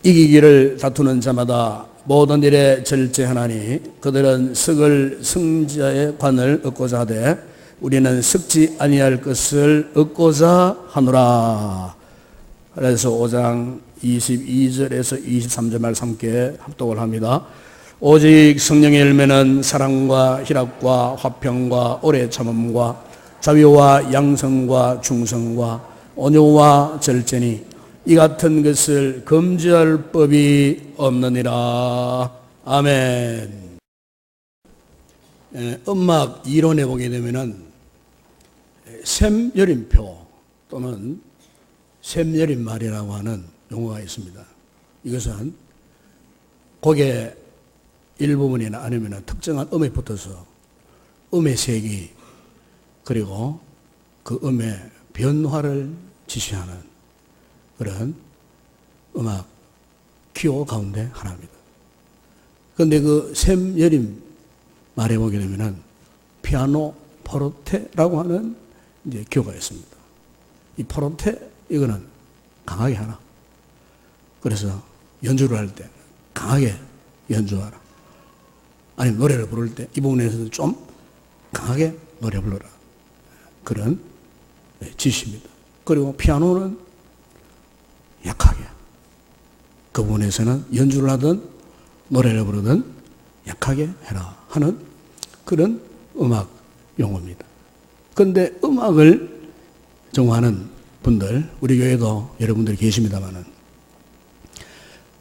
이기기를 다투는 자마다 모든 일에 절제하나니 그들은 썩을 승자의 관을 얻고자 하되 우리는 썩지 아니할 것을 얻고자 하노라. 그래서 5장 22절에서 23절 말씀 함께 합독을 합니다. 오직 성령의 열매는 사랑과 희락과 화평과 오래 참음과 자비와 양성과 충성과 온유와 절제니 이 같은 것을 금지할 법이 없느니라. 아멘. 음악 이론에 보게 되면은 샘여림표 또는 샘여림말이라고 하는 용어가 있습니다. 이것은 곡의 일부분이나 아니면 특정한 음에 붙어서 음의 색이 그리고 그 음의 변화를 지시하는 그런 음악 기호 가운데 하나입니다. 그런데 그 샘여림 말해 보게 되면은 피아노 포르테라고 하는 이제 기호가 있습니다. 이 포르테 이거는 강하게 하나. 그래서 연주를 할 때 강하게 연주하라. 아니면 노래를 부를 때 이 부분에서도 좀 강하게 노래 불러라. 그런 지시입니다. 그리고 피아노는 약하게. 그 부분에서는 연주를 하든 노래를 부르든 약하게 해라 하는 그런 음악 용어입니다. 그런데 음악을 전공하는 분들, 우리 교회도 여러분들이 계십니다만은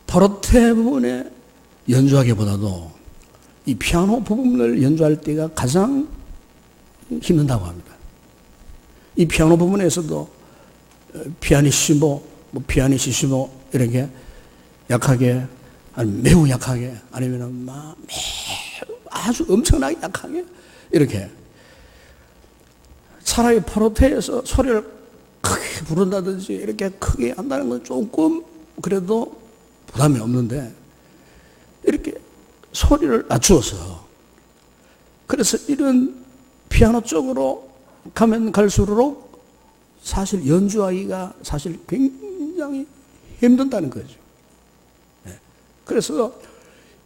포르테 부분에 연주하기보다도 이 피아노 부분을 연주할 때가 가장 힘든다고 합니다. 이 피아노 부분에서도 피아니시모, 피아니시시모 이렇게 약하게, 아니면 매우 약하게, 아니면 매우 아주 엄청나게 약하게 이렇게 차라리 포르테에서 소리를 크게 부른다든지 이렇게 크게 한다는 건 조금 그래도 부담이 없는데 이렇게 소리를 낮추어서 그래서 이런 피아노 쪽으로 가면 갈수록 사실 연주하기가 사실 굉장히 힘든다는 거죠. 그래서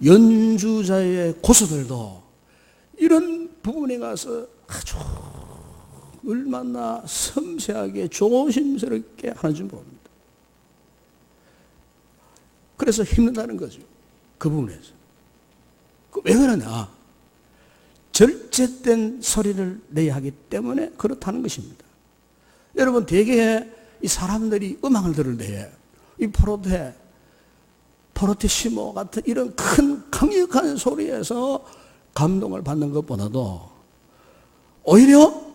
연주자의 고수들도 이런 부분에 가서 아주 얼마나 섬세하게 조심스럽게 하는지 모릅니다. 그래서 힘든다는 거죠. 그 부분에서. 왜 그러냐? 절제된 소리를 내야 하기 때문에 그렇다는 것입니다. 여러분, 대개 이 사람들이 음악을 들을 때에 이 포르테시모 같은 이런 큰 강력한 소리에서 감동을 받는 것보다도 오히려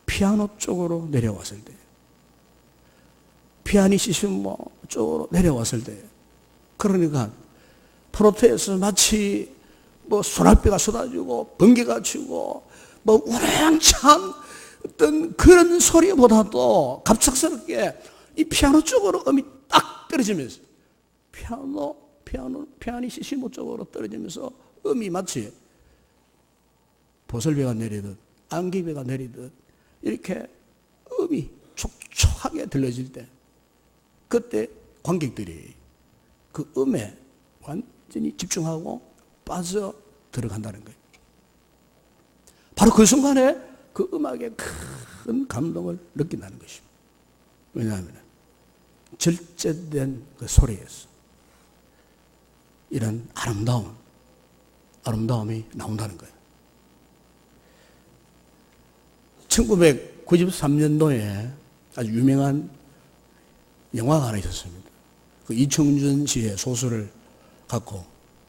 피아노 쪽으로 내려왔을 때, 피아니시시모 쪽으로 내려왔을 때, 그러니까 포르테에서 마치 소낙비가 쏟아지고 번개가 치고 우렁찬 어떤 그런 소리보다도 갑작스럽게 이 피아노 쪽으로 음이 딱 떨어지면서 피아니시시모 쪽으로 떨어지면서 음이 마치 보슬비가 내리듯 안개비가 내리듯 이렇게 음이 촉촉하게 들려질 때 그때 관객들이 그 음에 완전히 집중하고 빠져 들어간다는 거예요. 바로 그 순간에 그 음악에 큰 감동을 느낀다는 것입니다. 왜냐하면 절제된 그 소리에서 이런 아름다움이 나온다는 거예요. 1993년도에 아주 유명한 영화가 하나 있었습니다. 그 이청준 씨의 소설을 갖고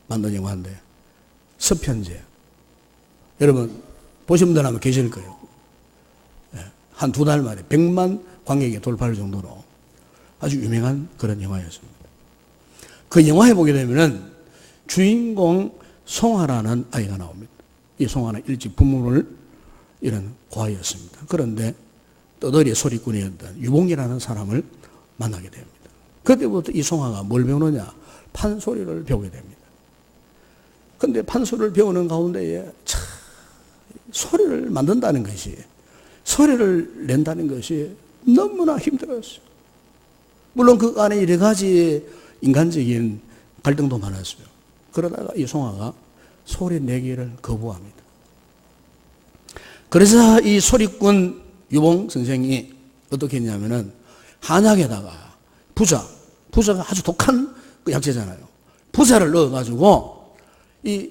만든 영화인데 서편제. 여러분 보신 분들 아마 계실 거예요. 한 두 달 만에 100만 관객이 돌파할 정도로 아주 유명한 그런 영화였습니다. 그 영화에 보게 되면은 주인공 송하라는 아이가 나옵니다. 이 송하는 일찍 부모를 이런 고아였습니다. 그런데 떠돌이 소리꾼이었던 유봉이라는 사람을 만나게 됩니다. 그때부터 이 송하가 뭘 배우느냐? 판소리를 배우게 됩니다. 그런데 판소리를 배우는 가운데에 소리를 만든다는 것이, 소리를 낸다는 것이 너무나 힘들었어요. 물론 그 안에 여러 가지 인간적인 갈등도 많았어요. 그러다가 이 송아가 소리 내기를 거부합니다. 그래서 이 소리꾼 유봉 선생이 어떻게 했냐면은 한약에다가 부자가 아주 독한 그 약재잖아요. 부자를 넣어가지고 이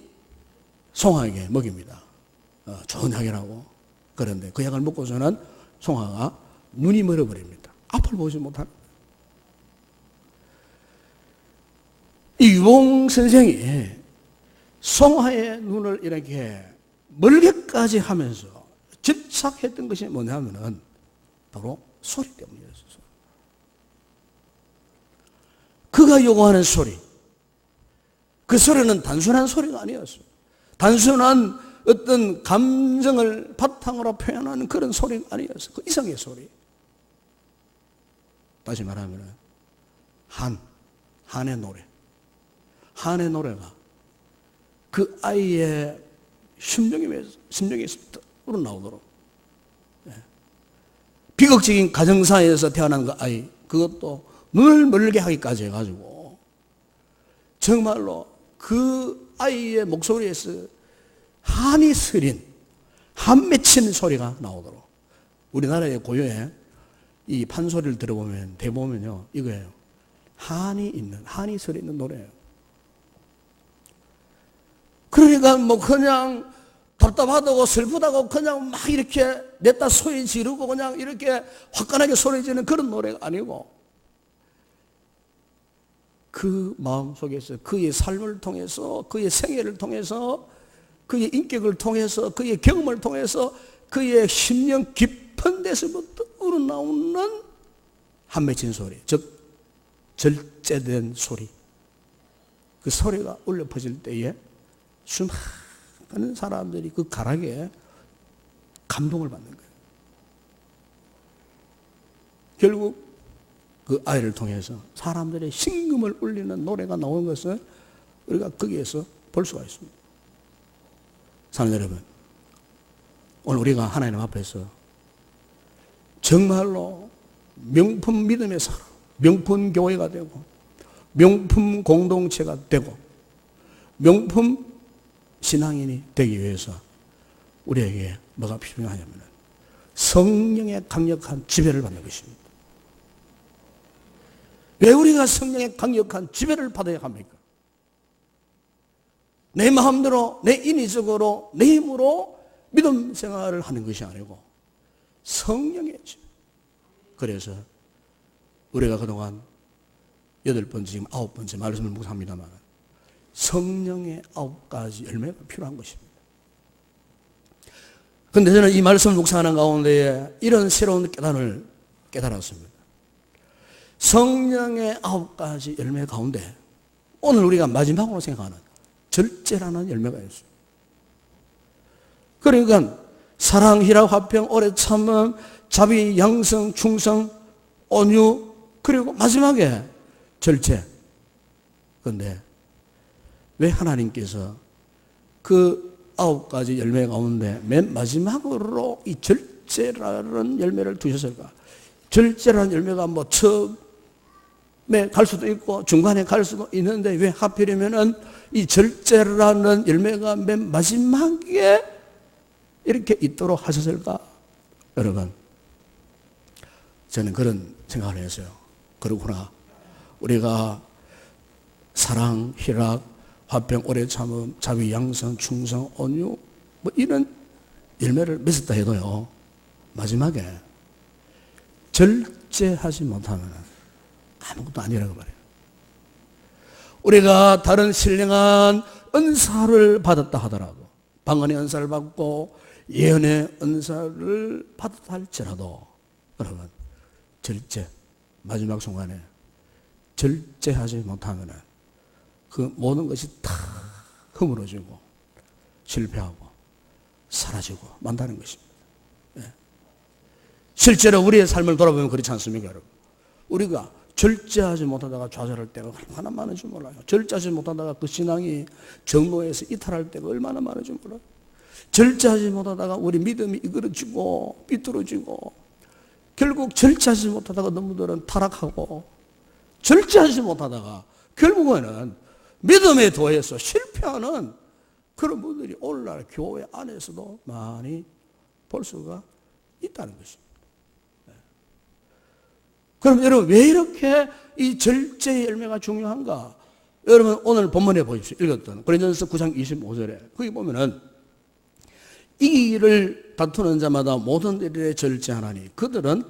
송아에게 먹입니다. 좋은 약이라고. 그런데 그 약을 먹고서는 송아가 눈이 멀어버립니다. 앞을 보지 못하는. 이 유봉 선생이 송아의 눈을 이렇게 멀게까지 하면서 집착했던 것이 뭐냐면은 바로 소리 때문이었어요. 그가 요구하는 소리, 그 소리는 단순한 소리가 아니었어요. 단순한 어떤 감정을 바탕으로 표현하는 그런 소리가 아니었어요. 그 이상의 소리. 다시 말하면 한의 노래. 한의 노래가 그 아이의 심령에서 우러나오도록, 비극적인 가정사에서 태어난 그 아이, 그것도 눈을 멀게 하기까지 해가지고 정말로 그 아이의 목소리에서 한이 서린, 한 맺힌 소리가 나오도록. 우리나라의 고유의 이 판소리를 들어보면 대보면요 이거예요. 한이 서리는 노래예요. 그러니까 뭐 그냥 답답하다고 슬프다고 그냥 막 이렇게 냈다 소리 지르고 그냥 이렇게 화끈하게 소리 지르는 그런 노래가 아니고, 그 마음 속에서 그의 삶을 통해서, 그의 생애를 통해서, 그의 인격을 통해서, 그의 경험을 통해서 그의 심령 깊은 데서부터 우러나오는 한 맺힌 소리, 즉 절제된 소리. 그 소리가 울려 퍼질 때에 수많은 사람들이 그 가락에 감동을 받는 거예요. 결국 그 아이를 통해서 사람들의 심금을 울리는 노래가 나오는 것을 우리가 거기에서 볼 수가 있습니다. 사랑하는 여러분, 오늘 우리가 하나님 앞에서 정말로 명품 믿음의 사람, 명품 교회가 되고 명품 공동체가 되고 명품 신앙인이 되기 위해서 우리에게 뭐가 필요하냐면 성령의 강력한 지배를 받는 것입니다. 왜 우리가 성령의 강력한 지배를 받아야 합니까? 내 마음대로, 내 인위적으로, 내 힘으로 믿음 생활을 하는 것이 아니고 성령의 지배. 그래서 우리가 그동안 8번째, 지금 9번째 말씀을 묵상합니다만 성령의 9가지 열매가 필요한 것입니다. 그런데 저는 이 말씀을 묵상하는 가운데에 이런 새로운 깨달음을 깨달았습니다. 성령의 9가지 열매 가운데 오늘 우리가 마지막으로 생각하는 절제라는 열매가 있어요. 그러니까 사랑, 희락, 화평, 오래 참음, 자비, 양성, 충성, 온유, 그리고 마지막에 절제. 그런데 왜 하나님께서 그 9가지 열매 가운데 맨 마지막으로 이 절제라는 열매를 두셨을까? 절제라는 열매가 뭐 처음에 갈 수도 있고 중간에 갈 수도 있는데 왜 하필이면은 이 절제라는 열매가 맨 마지막에 이렇게 있도록 하셨을까? 여러분, 저는 그런 생각을 했어요. 그렇구나. 우리가 사랑, 희락, 화평, 오래 참음, 자비, 양선, 충성, 온유 뭐 이런 열매를 맺었다 해도요 마지막에 절제하지 못하면 아무것도 아니라고 말해요. 우리가 다른 신령한 은사를 받았다 하더라도, 방언의 은사를 받고 예언의 은사를 받았다 할지라도 여러분 절제, 마지막 순간에 절제하지 못하면 그 모든 것이 다 허물어지고 실패하고 사라지고 만다는 것입니다. 네. 실제로 우리의 삶을 돌아보면 그렇지 않습니까, 여러분? 우리가 절제하지 못하다가 좌절할 때가 얼마나 많은지 몰라요. 절제하지 못하다가 그 신앙이 정로에서 이탈할 때가 얼마나 많은지 몰라요. 절제하지 못하다가 우리 믿음이 이그러지고 삐뚤어지고, 결국 절제하지 못하다가 너무들은 타락하고, 절제하지 못하다가 결국에는 믿음에 더해서 실패하는 그런 분들이 오늘날 교회 안에서도 많이 볼 수가 있다는 것입니다. 그럼 여러분 왜 이렇게 이 절제의 열매가 중요한가? 여러분 오늘 본문에 보십시오. 읽었던 고린도전서 9장 25절에 거기 보면은 이기기를 다투는 자마다 모든 일에 절제하나니 그들은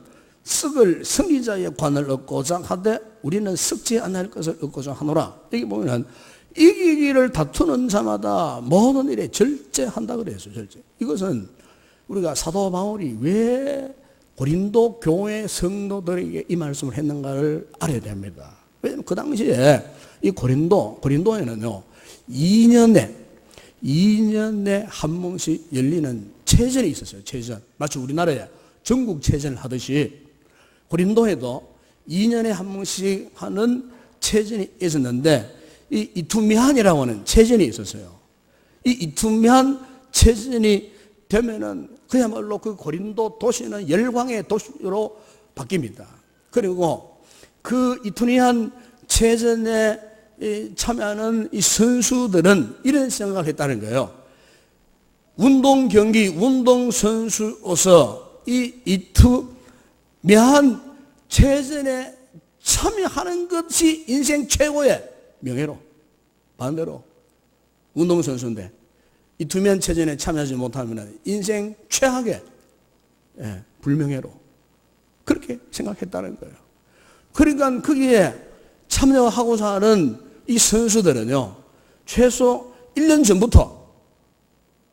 썩을 승리자의 관을 얻고자 하되 우리는 썩지 않을 것을 얻고자 하노라. 여기 보면은 이기기를 다투는 자마다 모든 일에 절제한다 그랬어요. 절제. 이것은 우리가 사도 바울이 왜 고린도 교회 성도들에게 이 말씀을 했는가를 알아야 됩니다. 왜냐하면 그 당시에 이 고린도에는요 2년에 한 번씩 열리는 체전이 있었어요. 체전. 마치 우리나라에 전국 체전을 하듯이 고린도에도 2년에 한 번씩 하는 체전이 있었는데 이 이투미한이라고 하는 체전이 있었어요. 이 이투미한 체전이 되면은 그야말로 그 고린도 도시는 열광의 도시로 바뀝니다. 그리고 그 이투미한 체전에 참여하는 이 선수들은 이런 생각을 했다는 거예요. 운동 경기, 운동 선수로서 이 이투미한 체전에 참여하는 것이 인생 최고의 명예로, 반대로 운동선수인데 이 투면 체전에 참여하지 못하면 인생 최악의 불명예로 그렇게 생각했다는 거예요. 그러니까 거기에 참여하고자 하는 이 선수들은요 최소 1년 전부터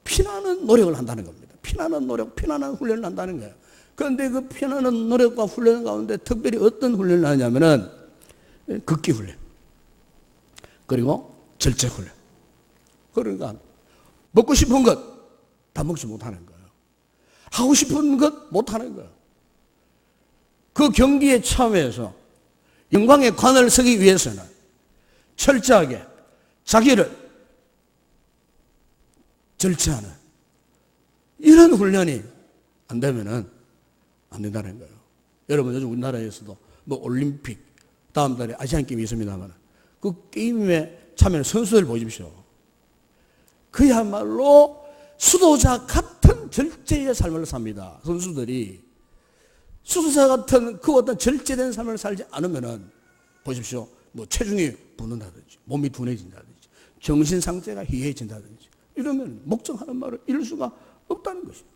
피나는 노력을 한다는 겁니다. 피나는 노력, 피나는 훈련을 한다는 거예요. 그런데 그 피나는 노력과 훈련 가운데 특별히 어떤 훈련을 하냐면은 극기 훈련 그리고 절제 훈련. 그러니까 먹고 싶은 것 다 먹지 못하는 거예요. 하고 싶은 것 못하는 거예요. 그 경기에 참여해서 영광의 관을 서기 위해서는 철저하게 자기를 절제하는 이런 훈련이 안 되면은 안 된다는 거예요. 여러분 요즘 우리나라에서도 뭐 올림픽 다음 달에 아시안 게임이 있습니다만 그 게임에 참여하는 선수들 보십시오. 그야말로 수도자 같은 절제의 삶을 삽니다. 선수들이 수도자 같은 그 어떤 절제된 삶을 살지 않으면은 보십시오. 뭐 체중이 붙는다든지 몸이 둔해진다든지 정신 상태가 희해진다든지 이러면 목적하는 말을 이룰 수가 없다는 것입니다.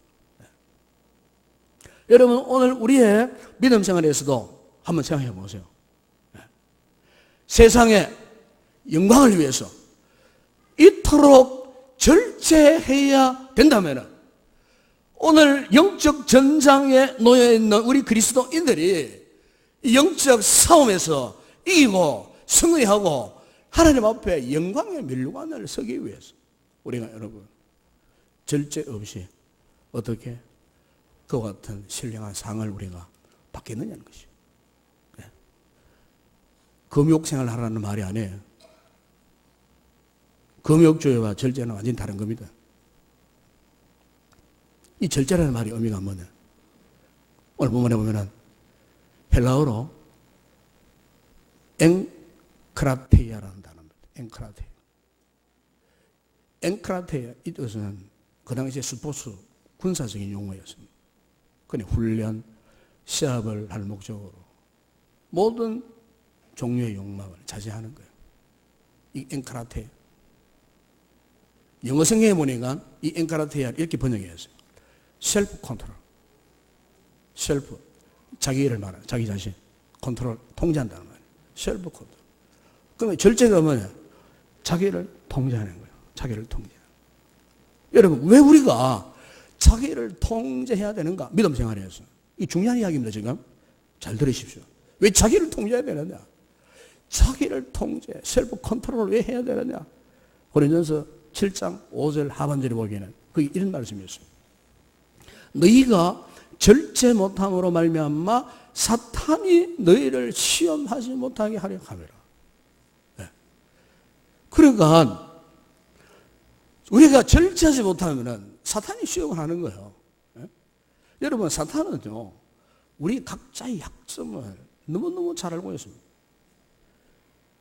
여러분 오늘 우리의 믿음 생활에서도 한번 생각해 보세요. 세상의 영광을 위해서 이토록 절제해야 된다면 오늘 영적 전장에 놓여있는 우리 그리스도인들이 영적 싸움에서 이기고 승리하고 하나님 앞에 영광의 면류관을 서기 위해서 우리가 여러분 절제 없이 어떻게 그와 같은 신령한 상을 우리가 받겠느냐는 것이죠. 금욕생활을 하라는 말이 아니에요. 금욕조회와 절제는 완전히 다른 겁니다. 이 절제라는 말이 의미가 뭐냐? 오늘 본문에 보면은 헬라어로 엥크라테이아라는 단어입니다. 엥크라테이아. 엥크라테이아 이 뜻은 그 당시에 스포츠 군사적인 용어였습니다. 그냥 훈련, 시합을 할 목적으로 모든 종류의 욕망을 자제하는 거예요. 이 엥크라테이아. 영어 성경에 보니까 이 엥크라테이아를 이렇게 번역했어요. 셀프 컨트롤. 셀프. 자기를 말하는, 자기 자신. 컨트롤, 통제한다는 말이에요. 셀프 컨트롤. 그러면 절제가 뭐냐? 자기를 통제하는 거예요. 자기를 통제하는 거예요. 여러분, 왜 우리가 자기를 통제해야 되는가? 믿음 생활에서. 이 중요한 이야기입니다, 지금. 잘 들으십시오. 왜 자기를 통제해야 되느냐? 자기를 통제, 셀프 컨트롤을 왜 해야 되느냐? 고린도전서 7장 5절 하반절에 보기에는 그게 이런 말씀이었습니다. 너희가 절제 못함으로 말미암아 사탄이 너희를 시험하지 못하게 하려 함이라. 네. 그러니까 우리가 절제하지 못하면은 사탄이 시험을 하는 거예요. 네? 여러분 사탄은요 우리 각자의 약점을 너무너무 잘 알고 있습니다.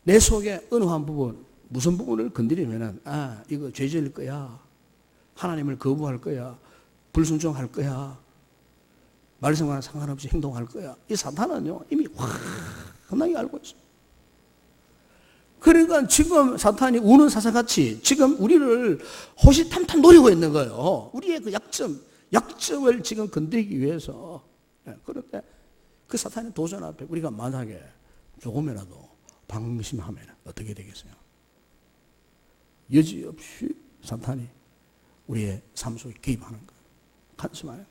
내 속에 어느 한 부분, 무슨 부분을 건드리면은, 이거 죄 지을 거야. 하나님을 거부할 거야. 불순종할 거야. 말씀과는 상관없이 행동할 거야. 이 사탄은요, 이미 확연하게 알고 있어요. 그러니까 지금 사탄이 우는 사자같이 지금 우리를 호시탐탐 노리고 있는 거예요. 우리의 그 약점을 지금 건드리기 위해서. 그런데 그 사탄의 도전 앞에 우리가 만약에 조금이라도 방심하면 어떻게 되겠어요? 여지없이 사탄이 우리의 삶 속에 개입하는 거예요. 간수하는.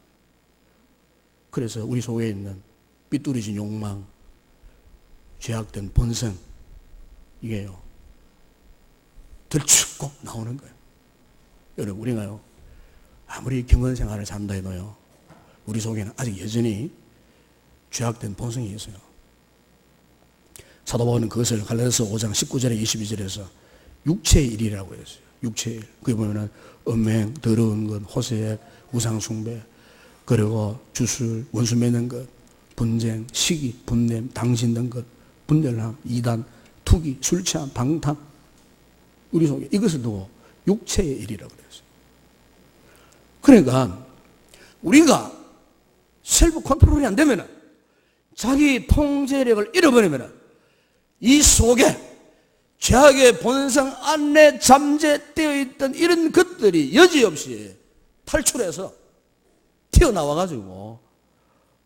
그래서 우리 속에 있는 삐뚤어진 욕망, 죄악된 본성, 이게요, 들추고 나오는 거예요. 여러분, 우리가요, 아무리 경건 생활을 산다 해도요, 우리 속에는 아직 여전히 죄악된 본성이 있어요. 사도 바울은 그것을 갈라디아서 5장 19절에 22절에서 육체의 일이라고 했어요. 육체의 일. 거기 보면은 음행, 더러운 것, 호색, 우상숭배, 그리고 주술, 원수 맺는 것, 분쟁, 시기, 분냄, 당신 등 것, 분열함, 이단, 투기, 술 취함, 방탕. 우리 속에 이것을 두고 육체의 일이라고 그랬어요. 그러니까 우리가 셀프 컨트롤이 안 되면은, 자기 통제력을 잃어버리면은 이 속에 죄악의 본성 안에 잠재되어 있던 이런 것들이 여지없이 탈출해서 튀어나와가지고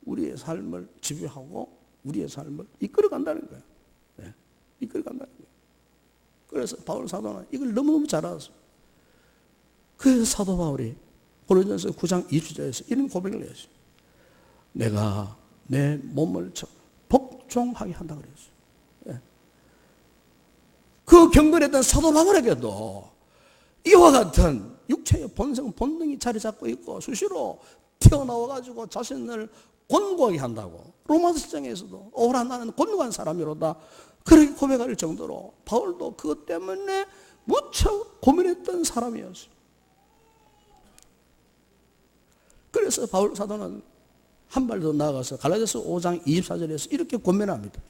우리의 삶을 지배하고 우리의 삶을 이끌어간다는 거예요. 네, 이끌어간다는 거예요. 그래서 바울 사도는 이걸 너무너무 잘 알았어요. 그래서 사도 바울이 고린도전서 9장 20절에서 이런 고백을 했어요. 내가 내 몸을 복종하게 한다 그랬어요. 네. 그 경건했던 사도 바울에게도 이와 같은 육체의 본성, 본능이 자리 잡고 있고 수시로 튀어나와가지고 자신을 곤고하게 한다고. 로마서 장에서도 오라 나는 곤고한 사람이로다. 그렇게 고백할 정도로 바울도 그것 때문에 무척 고민했던 사람이었어요. 그래서 바울 사도는 한 발 더 나아가서 갈라디아서 5장 24절에서 이렇게 권면합니다.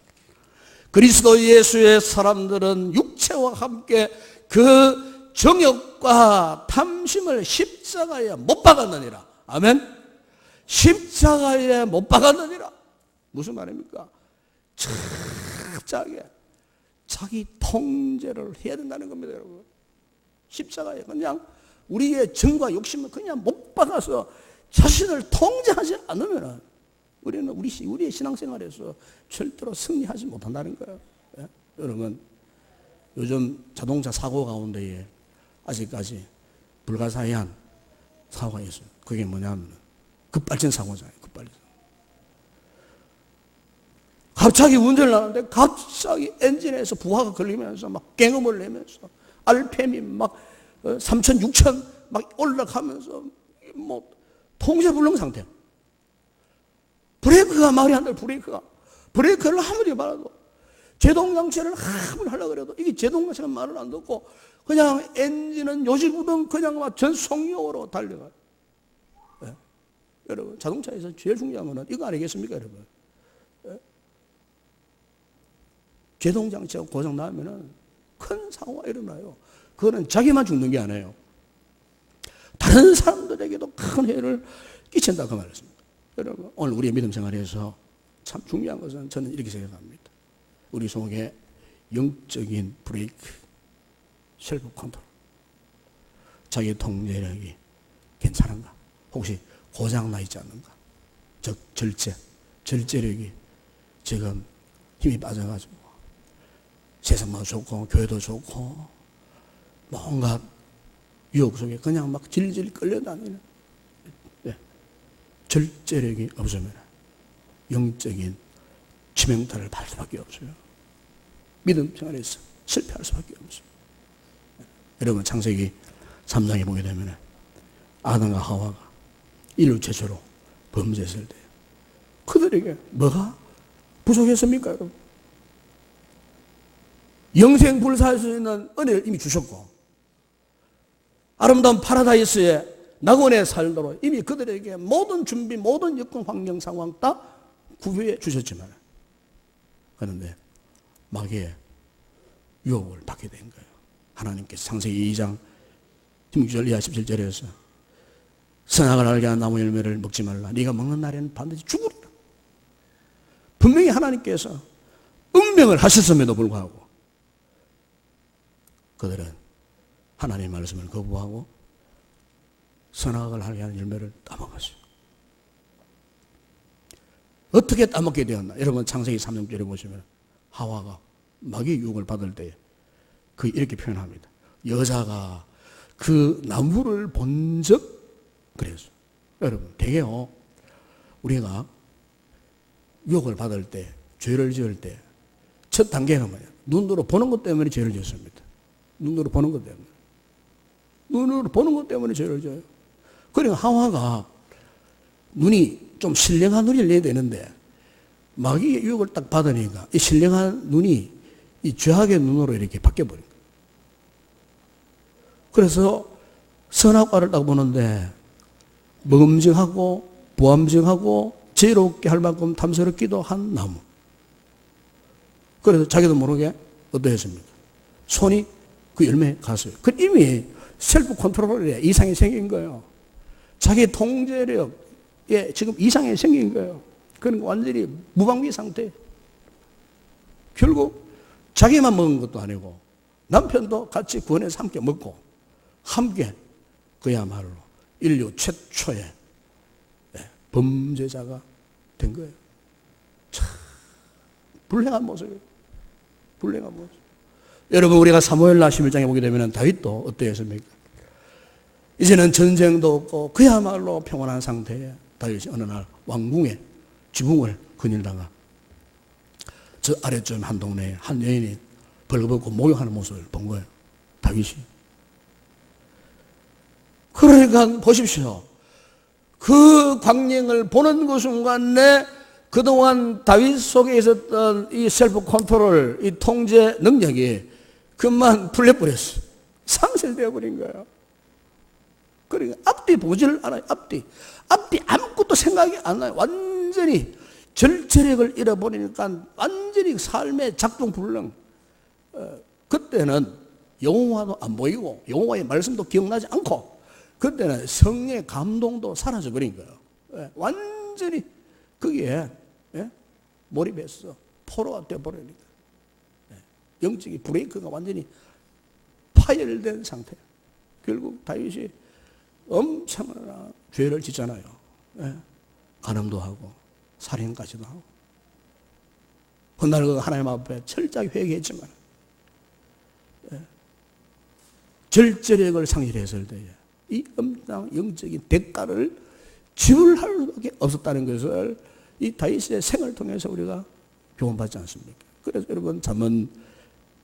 그리스도 예수의 사람들은 육체와 함께 그 정욕과 탐심을 십자가에 못 박았느니라. 아멘. 십자가에 못 박았느니라. 무슨 말입니까? 철저하게 자기 통제를 해야 된다는 겁니다, 여러분. 십자가에 그냥 우리의 정과 욕심을 그냥 못 박아서 자신을 통제하지 않으면 우리는 우리의 신앙생활에서 절대로 승리하지 못한다는 거예요. 예? 여러분, 요즘 자동차 사고 가운데에 아직까지 불가사의한 사고가 있어요. 그게 뭐냐면 급발진 사고잖아요. 급발진. 갑자기 운전을 하는데 갑자기 엔진에서 부하가 걸리면서 막 갱음을 내면서 RPM이 막 3,000, 6,000 막 올라가면서 뭐 통제불능 상태. 브레이크가 말이 안 돼. 브레이크를 아무리 말아도 제동장치를 아무리 하려고 해도 이게 제동장치가 말을 안 듣고 그냥 엔진은 요지부동 그냥 막 전속력으로 달려가요. 네. 여러분, 자동차에서 제일 중요한 거는 이거 아니겠습니까, 여러분? 네. 제동장치가 고장 나면은 큰 사고가 일어나요. 그거는 자기만 죽는 게 아니에요. 다른 사람들에게도 큰 해를 끼친다 그 말이었습니다. 여러분, 오늘 우리의 믿음 생활에서 참 중요한 것은 저는 이렇게 생각합니다. 우리 속에 영적인 브레이크, 셀프 컨트롤, 자기 통제력이 괜찮은가? 혹시 고장나 있지 않는가? 즉 절제력이 지금 힘이 빠져가지고 세상도 좋고 교회도 좋고 뭔가 유혹 속에 그냥 막 질질 끌려다니는, 네. 절제력이 없으면 영적인 치명타를 받을 수밖에 없어요. 믿음 생활에서 실패할 수밖에 없어요. 여러분, 창세기 3장에 보게 되면 아담과 하와가 인류 최초로 범죄했을 때 그들에게 뭐가 부족했습니까, 여러분? 영생 불사할 수 있는 은혜를 이미 주셨고 아름다운 파라다이스의 낙원에 살도록 이미 그들에게 모든 준비, 모든 여건, 환경, 상황 다 구비해 주셨지만 그런데 마귀의 유혹을 받게 된 거예요. 하나님께서 창세기 2장 16절 이하 17절에서 선악을 알게 하는 나무 열매를 먹지 말라. 네가 먹는 날에는 반드시 죽으리라. 분명히 하나님께서 음명을 하셨음에도 불구하고 그들은 하나님의 말씀을 거부하고 선악을 알게 하는 열매를 따먹었어요. 어떻게 따먹게 되었나? 여러분 창세기 3장절에 보시면 하와가 마귀의 유혹을 받을 때 그 이렇게 표현합니다. 여자가 그 나무를 본 적 그랬어요. 여러분 되게요. 우리가 유혹을 받을 때 죄를 지을 때 첫 단계는 뭐냐? 눈으로 보는 것 때문에 죄를 지었습니다. 눈으로 보는 것 때문에. 눈으로 보는 것 때문에 죄를 지어요. 그러니까 하와가 눈이 좀 신령한 눈이 내야 되는데 마귀의 유혹을 딱 받으니까 이 신령한 눈이 이 죄악의 눈으로 이렇게 바뀌어버린 거예요. 그래서 선악과를 딱 보는데 먹음직하고 보암직하고 지혜롭게 할 만큼 탐스럽기도 한 나무. 그래서 자기도 모르게 어떠했습니까? 손이 그 열매에 갔어요. 그 이미 셀프 컨트롤에 이상이 생긴 거예요. 자기 통제력에 지금 이상이 생긴 거예요. 그러니까 완전히 무방비 상태. 결국 자기만 먹은 것도 아니고 남편도 같이 구원해서 함께 먹고 함께 그야말로 인류 최초의 범죄자가 된 거예요. 참 불행한 모습이에요. 불행한 모습. 여러분 우리가 사무엘하 11장에 보게 되면 다윗도 어떠했습니까? 이제는 전쟁도 없고 그야말로 평온한 상태에 다윗이 어느 날 왕궁에 지붕을 거닐다가 저 아래쯤 한 동네에 한 여인이 벌거벗고 목욕하는 모습을 본 거예요. 다윗이. 그러니까 보십시오. 그 광경을 보는 그 순간에 그동안 다윗 속에 있었던 이 셀프 컨트롤, 이 통제 능력이 그만 풀려버렸어. 상실되어 버린 거예요. 그러니까 앞뒤 보지를 않아요. 앞뒤 아무것도 생각이 안 나요. 완전히 절제력을 잃어버리니까 완전히 삶의 작동불능. 그때는 여호와도 안 보이고 여호와의 말씀도 기억나지 않고 그때는 성령의 감동도 사라져 버린 거예요. 완전히 거기에 몰입했어. 포로가 되어버리니까. 영적인 브레이크가 완전히 파열된 상태. 결국 다윗이 엄청난 죄를 짓잖아요. 간음도 하고 살인까지도 하고. 그날 그 하나님 앞에 철저하게 회개했지만 절제력을 상실했을 때에 이 엄청난 영적인 대가를 지불할 수밖에 없었다는 것을 이 다윗의 생을 통해서 우리가 교훈받지 않습니까? 그래서 여러분 잠언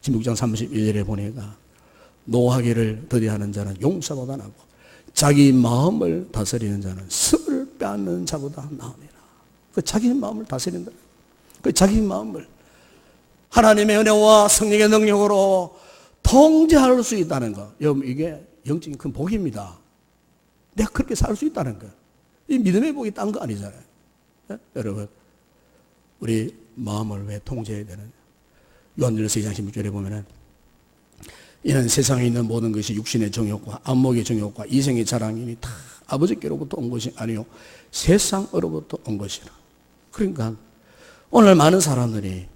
16장 31절에 보니까 노하기를 더디하는 자는 용사보다 낫고 자기 마음을 다스리는 자는 습을 빼앗는 자보다 나으니라. 그 자기 마음을 다스린다. 그 자기 마음을 하나님의 은혜와 성령의 능력으로 통제할 수 있다는 것. 여러분 이게 영적인 큰 복입니다. 내가 그렇게 살 수 있다는 것. 이 믿음의 복이 딴 거 아니잖아요. 여러분 우리 마음을 왜 통제해야 되느냐. 요한일서 2장 16절에 보면은 이는 세상에 있는 모든 것이 육신의 정욕과 안목의 정욕과 이생의 자랑이니 다 아버지께로부터 온 것이 아니요 세상으로부터 온 것이라. 그러니까 오늘 많은 사람들이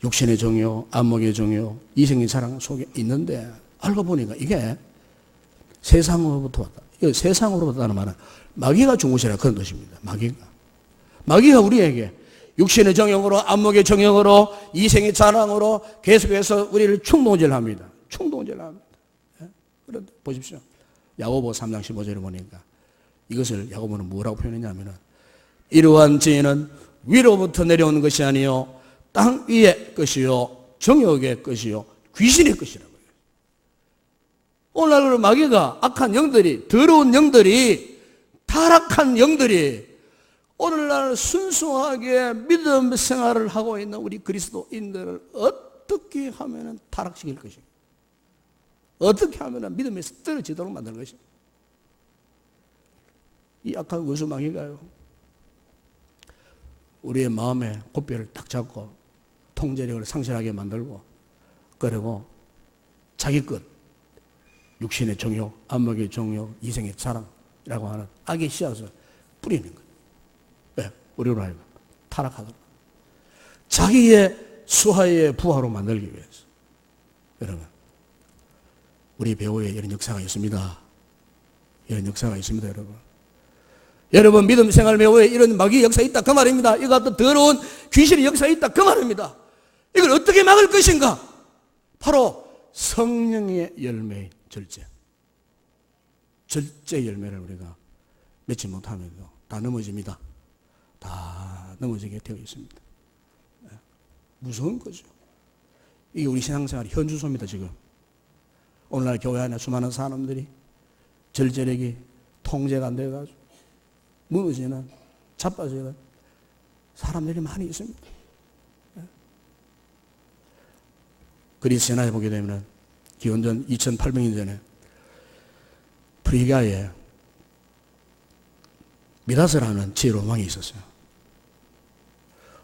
육신의 정욕, 안목의 정욕, 이생의 자랑 속에 있는데 알고 보니까 이게 세상으로부터 왔다. 이거 세상으로부터 왔다는 말은 마귀가 준 것이라 그런 것입니다. 마귀가 우리에게 육신의 정욕으로 안목의 정욕으로 이생의 자랑으로 계속해서 우리를 충동질합니다. 충동질합니다. 그런데 보십시오. 야고보 3장 15절에 보니까 이것을 야고보는 뭐라고 표현했냐면은 이러한 죄는 위로부터 내려오는 것이 아니요 땅 위의 것이요 정욕의 것이요 귀신의 것이라고 해요. 오늘날 마귀가 악한 영들이 더러운 영들이 타락한 영들이 오늘날 순수하게 믿음 생활을 하고 있는 우리 그리스도인들을 어떻게 하면 타락시킬 것인가? 어떻게 하면 믿음에서 떨어지도록 만들 것인가? 이 악한 원수마귀가요, 우리의 마음에 고삐를 딱 잡고 통제력을 상실하게 만들고, 그리고 자기 것, 육신의 정욕, 안목의 정욕, 이생의 자랑이라고 하는 악의 씨앗을 뿌리는 거예요. 왜? 우리로 하여금 타락하도록. 자기의 수하의 부하로 만들기 위해서. 여러분, 우리 배우에 이런 역사가 있습니다. 이런 역사가 있습니다, 여러분. 여러분, 믿음 생활 배우에 이런 마귀의 역사가 있다, 그 말입니다. 이거 같은 더러운 귀신의 역사가 있다, 그 말입니다. 이걸 어떻게 막을 것인가? 바로 성령의 열매인 절제. 절제 열매를 우리가 맺지 못하면서 다 넘어집니다. 다 넘어지게 되어 있습니다. 무서운 거죠. 이게 우리 신앙생활의 현주소입니다, 지금. 오늘날 교회 안에 수많은 사람들이 절제력이 통제가 안 돼가지고 무너지는, 자빠지는 사람들이 많이 있습니다. 그리스 신화에 보게 되면 기원전 2800년 전에 프리기아에 미다스라는 지혜로운 왕이 있었어요.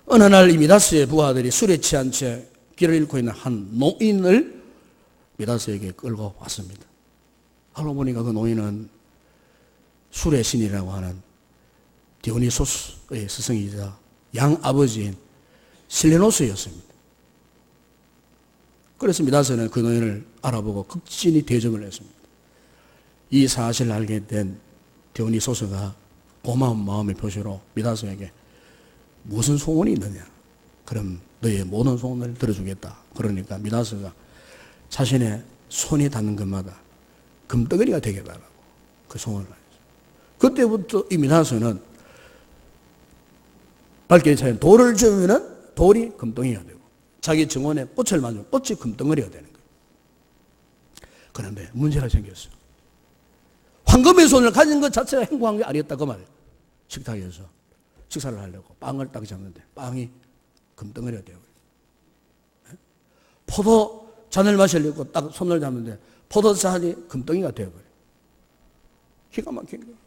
어느 날 이 미다스의 부하들이 술에 취한 채 길을 잃고 있는 한 노인을 미다스에게 끌고 왔습니다. 알고 보니까 그 노인은 술의 신이라고 하는 디오니소스의 스승이자 양아버지인 실레노스였습니다. 그래서 미다스는 그 노인을 알아보고 극진히 대접을 했습니다. 이 사실을 알게 된 디오니소스가 고마운 마음의 표시로 미다스에게 무슨 소원이 있느냐? 그럼 너의 모든 소원을 들어주겠다. 그러니까 미다스가 자신의 손이 닿는 것마다 금덩어리가 되게 해달라고 그 소원을 했어요. 그때부터 이 미다스는 밝게 차인 돌을 주면은 돌이 금덩이가 되고 자기 정원에 꽃을 만지면 꽃이 금덩어리가 되는 거예요. 그런데 문제가 생겼어요. 황금의 손을 가진 것 자체가 행복한 게 아니었다 그 말이에요. 식탁에서 식사를 하려고 빵을 딱 잡는데 빵이 금덩어리가 되어버려요. 포도 잔을 마시려고 딱 손을 잡는데 포도잔이 금덩이가 되어버려요. 기가 막힌 거예요.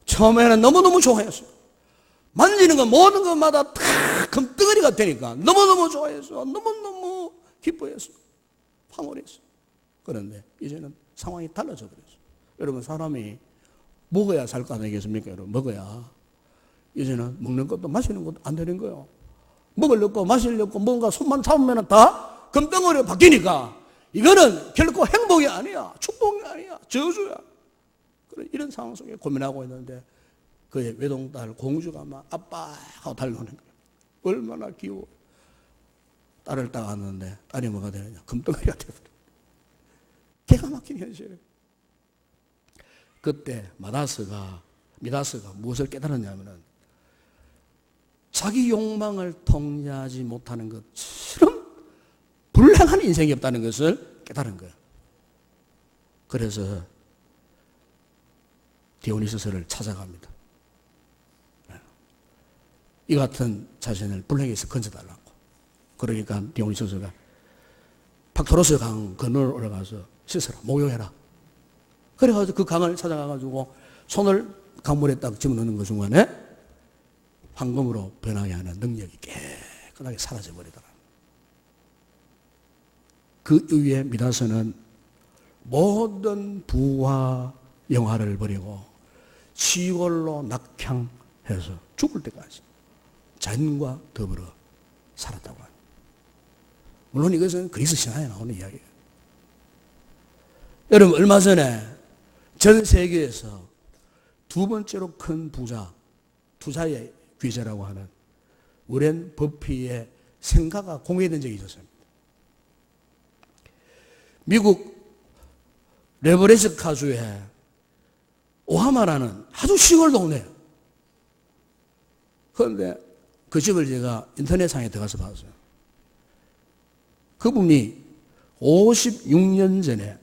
처음에는 너무너무 좋아했어요. 만지는 것 모든 것마다 다 금덩어리가 되니까 너무너무 좋아했어. 너무너무 기뻐했어. 황홀했어. 그런데 이제는 상황이 달라져 버렸어. 여러분, 사람이 먹어야 살 거 아니겠습니까? 여러분, 먹어야. 이제는 먹는 것도 마시는 것도 안 되는 거예요. 먹으려고 마시려고 뭔가 손만 잡으면 다 금덩어리로 바뀌니까 이거는 결코 행복이 아니야. 축복이 아니야. 저주야. 이런 상황 속에 고민하고 있는데 그의 외동딸 공주가 막 아빠 하고 달려오는 거예요. 얼마나 귀여워. 딸을 딱 안는데 딸이 뭐가 되느냐? 금덩어리가 되어버려. 기가 막힌 현실이에요. 그때 미다스가 무엇을 깨달았냐면은 자기 욕망을 통제하지 못하는 것처럼 불행한 인생이 없다는 것을 깨달은 거예요. 그래서 디오니소스를 찾아갑니다. 이 같은 자신을 불행에서 건져달라고. 그러니까 디오니소스가 팍토로스 강 건너로 올라가서 씻어라, 목욕해라. 그래가지고 그 강을 찾아가가지고 손을 강물에 딱 집어넣는 것 중간에 황금으로 변하게 하는 능력이 깨끗하게 사라져버리더라. 그 이후에 미다스는 모든 부와 영화를 버리고 시골로 낙향해서 죽을 때까지 자연과 더불어 살았다고 합니다. 물론 이것은 그리스 신화에 나오는 이야기예요. 여러분, 얼마 전에 전 세계에서 두 번째로 큰 부자, 투자의 귀재라고 하는 워렌 버핏의 생가가 공개된 적이 있었습니다. 미국 네브래스카주에 오하마라는 아주 시골 동네예요. 그런데 그 집을 제가 인터넷상에 들어가서 봤어요. 그분이 56년 전에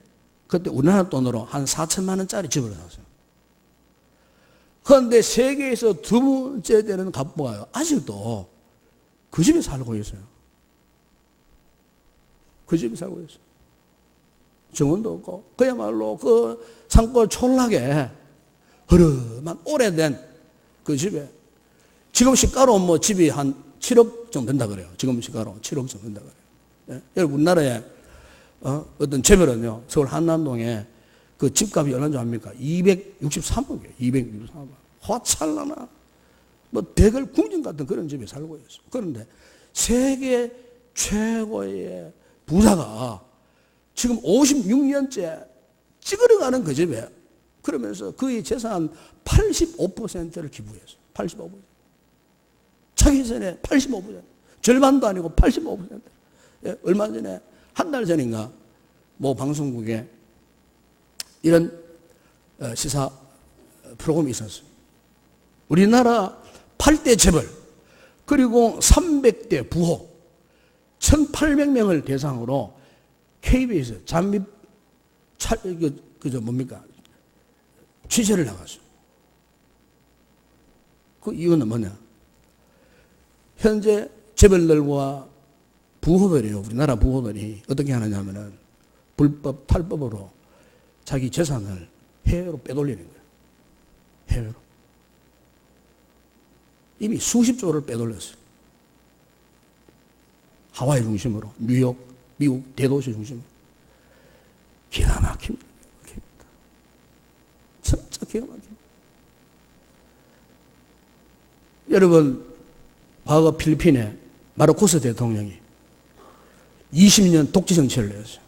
그때 우리나라 돈으로 한 4천만 원짜리 집을 샀어요. 그런데 세계에서 두 번째 되는 갑부가요. 아직도 그 집에 살고 있어요. 그 집에 살고 있어요. 정원도 없고 그야말로 그 산골 촌락에 허름한 오래된 그 집에 지금 시가로 뭐 집이 한 7억 정도 된다 그래요. 지금 시가로 7억 정도 된다 그래요. 네? 여러분, 우리나라에 어떤 재벌은요, 서울 한남동에 그 집값이 얼마인 줄 압니까? 263억이에요. 263억. 화찰나나. 뭐 대걸 궁전 같은 그런 집에 살고 있어요. 그런데 세계 최고의 부자가 지금 56년째 찌그러가는 그 집에, 그러면서 그의 재산 85%를 기부했어요. 85%. 자기 전에 85%. 절반도 아니고 85%. 예, 얼마 전에, 한 달 전인가, 뭐 방송국에 이런 시사 프로그램이 있었어요. 우리나라 8대 재벌, 그리고 300대 부호, 1,800명을 대상으로 KBS 잠입, 뭡니까? 취재를 나갔어요. 그 이유는 뭐냐? 현재 재벌들과 부호들이요, 우리나라 부호들이 어떻게 하느냐면은 불법, 탈법으로 자기 재산을 해외로 빼돌리는 거예요. 해외로. 이미 수십조를 빼돌렸어요. 하와이 중심으로, 뉴욕, 미국 대도시 중심으로. 기가 막힙니다. 진짜 기가 막힙니다. 여러분, 과거 필리핀에 마르코스 대통령이 20년 독재 정치를 내었어요.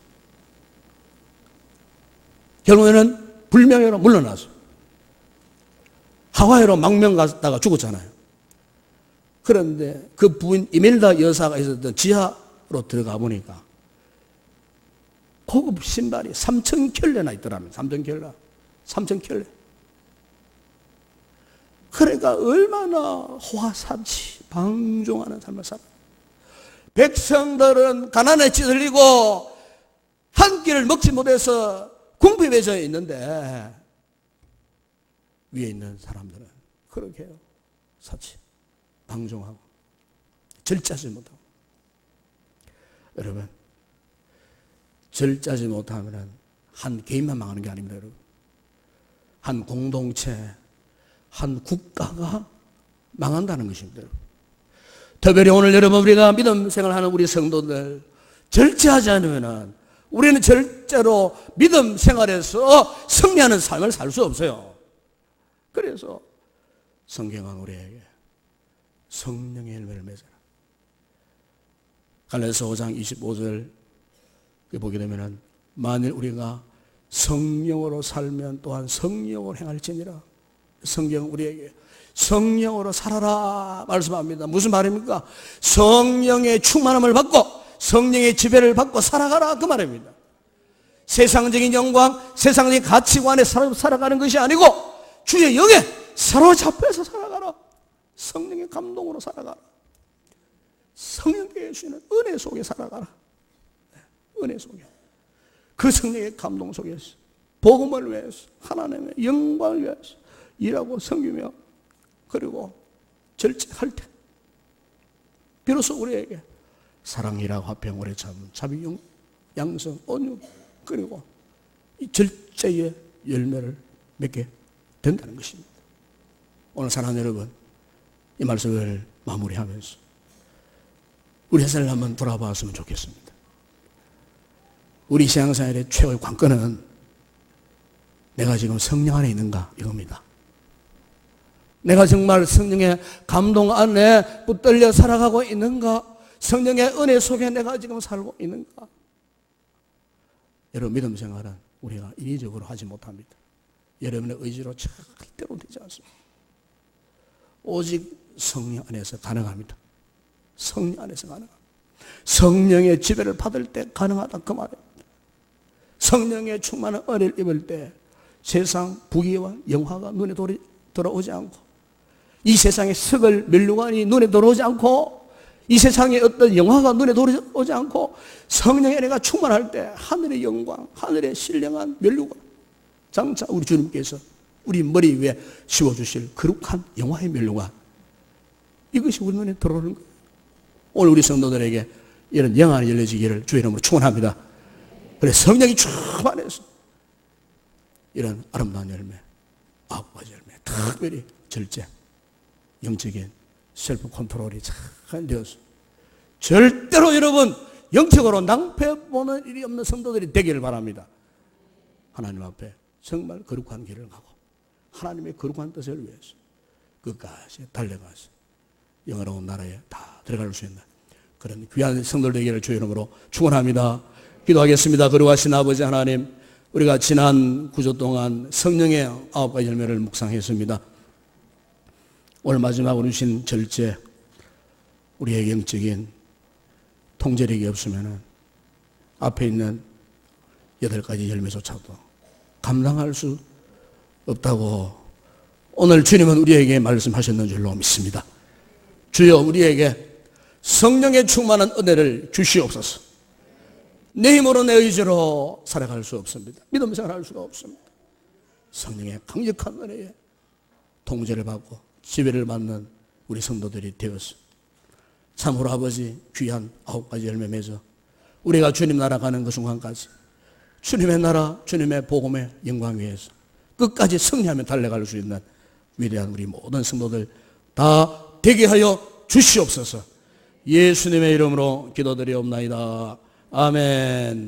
결국에는 불명예로 물러났어요. 하와이로 망명 갔다가 죽었잖아요. 그런데 그 부인 이멜다 여사가 있었던 지하로 들어가 보니까 고급 신발이 3,000켤레나 있더랍니다. 3,000켤레. 3,000켤레. 그러니까 얼마나 화사치 방종하는 삶을 살아. 백성들은 가난에 찌들리고 한 끼를 먹지 못해서 궁핍해져 있는데 위에 있는 사람들은 그렇게 해요. 사치 방종하고 절제하지 못하고. 여러분, 절제하지 못하면 한 개인만 망하는 게 아닙니다. 여러분, 한 공동체, 한 국가가 망한다는 것입니다. 특별히 오늘 여러분, 우리가 믿음 생활하는 우리 성도들 절제하지 않으면 우리는 절대로 믿음 생활에서 승리하는 삶을 살 수 없어요. 그래서 성경은 우리에게 성령의 열매를 맺어라. 갈라디아서 5장 25절 보게 되면은 만일 우리가 성령으로 살면 또한 성령으로 행할지니라. 성경은 우리에게 성령으로 살아라 말씀합니다. 무슨 말입니까? 성령의 충만함을 받고 성령의 지배를 받고 살아가라 그 말입니다. 세상적인 영광, 세상적인 가치관에 살아가는 것이 아니고 주의 영에 사로잡혀서 살아가라. 성령의 감동으로 살아가라. 성령께 주시는 은혜 속에 살아가라. 은혜 속에. 그 성령의 감동 속에서 복음을 위해서 하나님의 영광을 위해서 일하고 섬기며 그리고 절제할 때 비로소 우리에게 사랑이라고 화평 오래 참음 자비 양성 온유 그리고 이 절제의 열매를 맺게 된다는 것입니다. 오늘 사랑하는 여러분, 이 말씀을 마무리하면서 우리 회사를 한번 돌아봤으면 좋겠습니다. 우리 신앙생활의 최고의 관건은 내가 지금 성령 안에 있는가 이겁니다. 내가 정말 성령의 감동 안에 붙들려 살아가고 있는가? 성령의 은혜 속에 내가 지금 살고 있는가? 여러분, 믿음 생활은 우리가 인위적으로 하지 못합니다. 여러분의 의지로 절대로 되지 않습니다. 오직 성령 안에서 가능합니다. 성령 안에서 가능합니다. 성령의 지배를 받을 때 가능하다 그 말입니다. 성령의 충만한 은혜를 입을 때 세상 부귀와 영화가 눈에 들어오지 않고 이 세상의 썩을 면류관이 눈에 들어오지 않고 이 세상의 어떤 영화가 눈에 들어오지 않고 성령의 은혜가 충만할 때 하늘의 영광, 하늘의 신령한 면류관 장차 우리 주님께서 우리 머리 위에 씌워주실 거룩한 영화의 면류관 이것이 우리 눈에 들어오는 거예요. 오늘 우리 성도들에게 이런 영안이 열려지기를 주의 이름으로 축원합니다. 그래 성령이 충만해서 이런 아름다운 열매, 9가지 열매, 특별히 절제, 영적인 셀프 컨트롤이 잘 되어서 절대로 여러분 영적으로 낭패보는 일이 없는 성도들이 되기를 바랍니다. 하나님 앞에 정말 거룩한 길을 가고 하나님의 거룩한 뜻을 위해서 끝까지 달려가서 영원한 나라에 다 들어갈 수 있는 그런 귀한 성도들 되기를 주의 이름으로 축원합니다. 기도하겠습니다. 거룩하신 아버지 하나님, 우리가 지난 9주 동안 성령의 9가지 열매를 묵상했습니다. 오늘 마지막으로 주신 절제, 우리의 영적인 통제력이 없으면 앞에 있는 8가지 열매조차도 감당할 수 없다고 오늘 주님은 우리에게 말씀하셨는 줄로 믿습니다. 주여, 우리에게 성령의 충만한 은혜를 주시옵소서. 내 힘으로 내 의지로 살아갈 수 없습니다. 믿음 생활할 수가 없습니다. 성령의 강력한 은혜에 통제를 받고 지배를 받는 우리 성도들이 되어서 참으로 아버지 귀한 9가지 열매 맺어 우리가 주님 나라 가는 그 순간까지 주님의 나라, 주님의 복음의 영광 위에서 끝까지 승리하며 달려갈 수 있는 위대한 우리 모든 성도들 다 되게 하여 주시옵소서. 예수님의 이름으로 기도드리옵나이다. 아멘.